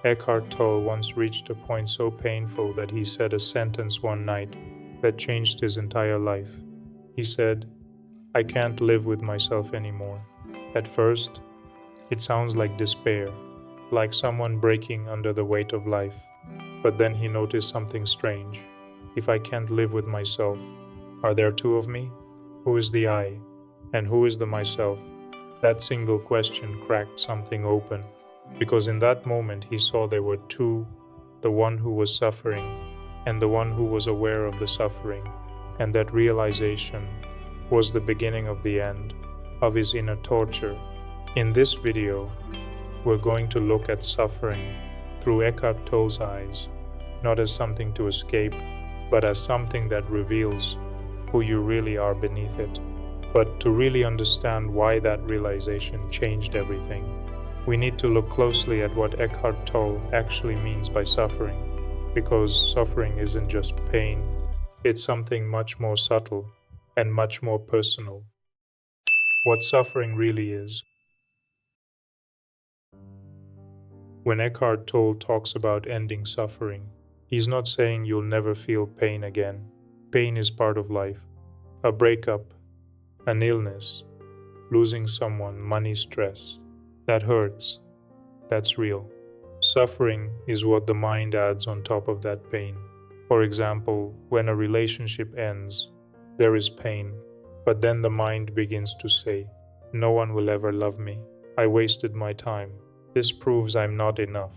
Eckhart Tolle once reached a point so painful that he said a sentence one night that changed his entire life. He said, "I can't live with myself anymore." At first, it sounds like despair, like someone breaking under the weight of life. But then he noticed something strange. If I can't live with myself, are there two of me? Who is the I? And who is the myself? That single question cracked something open, because in that moment he saw there were two, the one who was suffering and the one who was aware of the suffering, and that realization was the beginning of the end of his inner torture. In this video, we're going to look at suffering through Eckhart Tolle's eyes, not as something to escape, but as something that reveals who you really are beneath it. But to really understand why that realization changed everything, we need to look closely at what Eckhart Tolle actually means by suffering, because suffering isn't just pain, it's something much more subtle and much more personal. What suffering really is. When Eckhart Tolle talks about ending suffering, he's not saying you'll never feel pain again. Pain is part of life. A breakup, an illness, losing someone, money, stress. That hurts. That's real. Suffering is what the mind adds on top of that pain. For example, when a relationship ends, there is pain, but then the mind begins to say, "No one will ever love me. I wasted my time. This proves I'm not enough."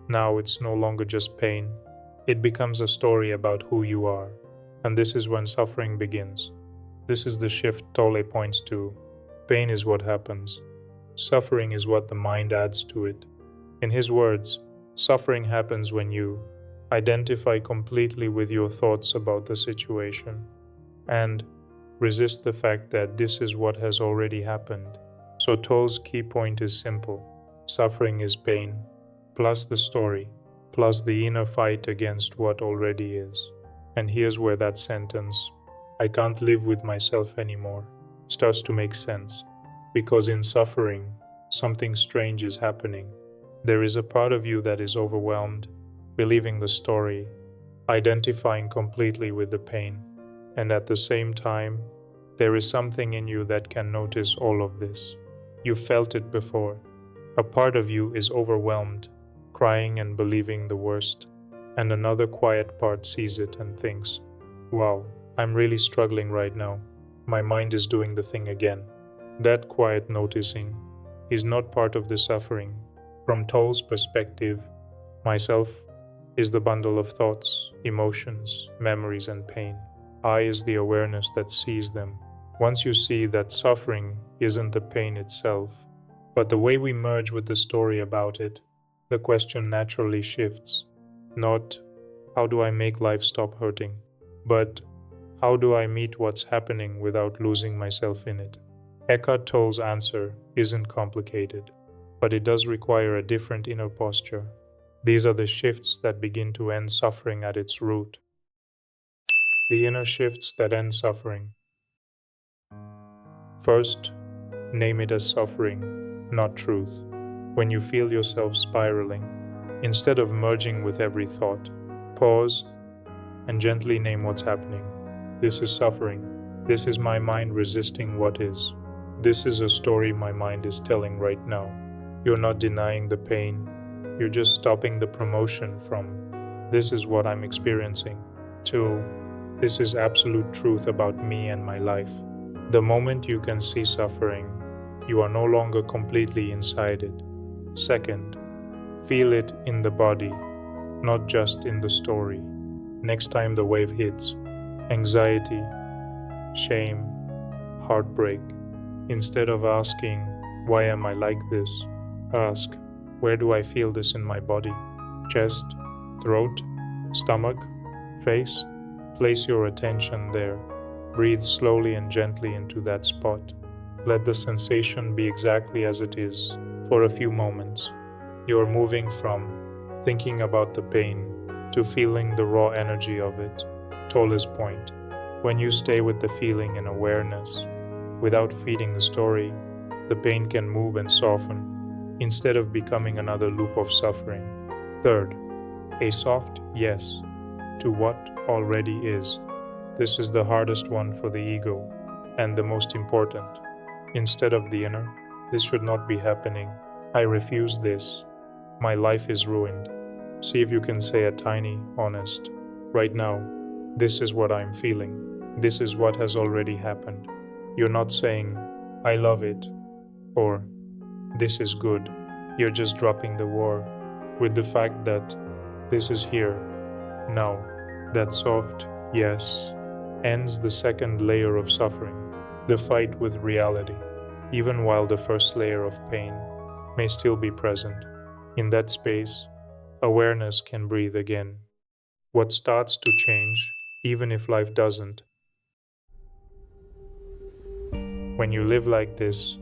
Now it's no longer just pain. It becomes a story about who you are. And this is when suffering begins. This is the shift Tolle points to. Pain is what happens. Suffering is what the mind adds to it. In his words, suffering happens when you identify completely with your thoughts about the situation and resist the fact that this is what has already happened. So Tolle's key point is simple. Suffering is pain, plus the story, plus the inner fight against what already is. And here's where that sentence, "I can't live with myself anymore," starts to make sense. Because in suffering, something strange is happening. There is a part of you that is overwhelmed, believing the story, identifying completely with the pain. And at the same time, there is something in you that can notice all of this. You felt it before. A part of you is overwhelmed, crying and believing the worst, and another quiet part sees it and thinks, "Wow, I'm really struggling right now. My mind is doing the thing again." That quiet noticing is not part of the suffering. From Tolle's perspective, myself is the bundle of thoughts, emotions, memories, and pain. I is the awareness that sees them. Once you see that suffering isn't the pain itself, but the way we merge with the story about it, the question naturally shifts. Not, "How do I make life stop hurting?" but, "How do I meet what's happening without losing myself in it?" Eckhart Tolle's answer isn't complicated, but it does require a different inner posture. These are the shifts that begin to end suffering at its root. The inner shifts that end suffering. First, name it as suffering, not truth. When you feel yourself spiraling, instead of merging with every thought, pause and gently name what's happening. This is suffering. This is my mind resisting what is. This is a story my mind is telling right now. You're not denying the pain. You're just stopping the promotion from, "This is what I'm experiencing," to, "This is absolute truth about me and my life." The moment you can see suffering, you are no longer completely inside it. Second, feel it in the body, not just in the story. Next time the wave hits, anxiety, shame, heartbreak, instead of asking, "Why am I like this?" ask, "Where do I feel this in my body?" Chest, throat, stomach, face. Place your attention there. Breathe slowly and gently into that spot. Let the sensation be exactly as it is for a few moments. You're moving from thinking about the pain to feeling the raw energy of it. Tolle's point. When you stay with the feeling and awareness, without feeding the story, the pain can move and soften, instead of becoming another loop of suffering. Third, a soft yes to what already is. This is the hardest one for the ego and the most important. Instead of the inner, this should not be happening. I refuse this. My life is ruined. See if you can say a tiny, honest, right now, this is what I'm feeling. This is what has already happened. You're not saying, I love it, or this is good. You're just dropping the war with the fact that this is here, now. That soft yes ends the second layer of suffering, the fight with reality, even while the first layer of pain may still be present. In that space, awareness can breathe again. What starts to change, even if life doesn't. When you live like this,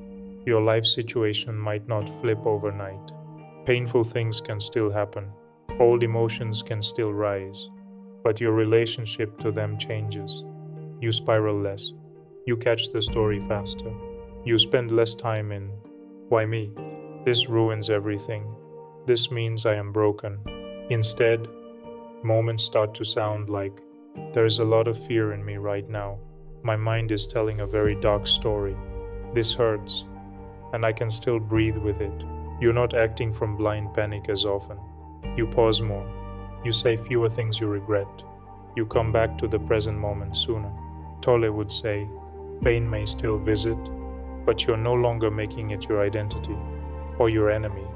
your life situation might not flip overnight. Painful things can still happen. Old emotions can still rise. But your relationship to them changes. You spiral less. You catch the story faster. You spend less time in, why me? This ruins everything. This means I am broken. Instead, moments start to sound like, there is a lot of fear in me right now. My mind is telling a very dark story. This hurts, and I can still breathe with it. You're not acting from blind panic as often. You pause more. You say fewer things you regret. You come back to the present moment sooner. Tolle would say, pain may still visit, but you're no longer making it your identity or your enemy.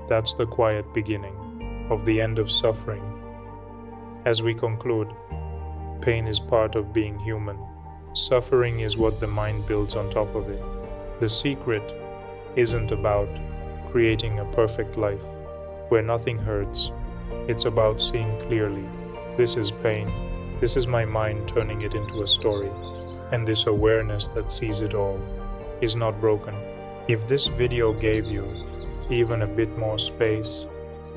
That's the quiet beginning of the end of suffering. As we conclude, pain is part of being human. Suffering is what the mind builds on top of it. The secret isn't about creating a perfect life where nothing hurts. It's about seeing clearly. This is pain. This is my mind turning it into a story. And this awareness that sees it all is not broken. If this video gave you even a bit more space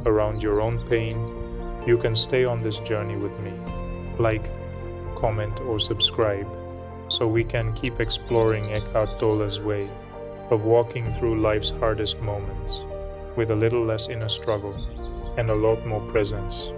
around your own pain, you can stay on this journey with me. Like, comment, or subscribe so we can keep exploring Eckhart Tolle's way of walking through life's hardest moments with a little less inner struggle and a lot more presence.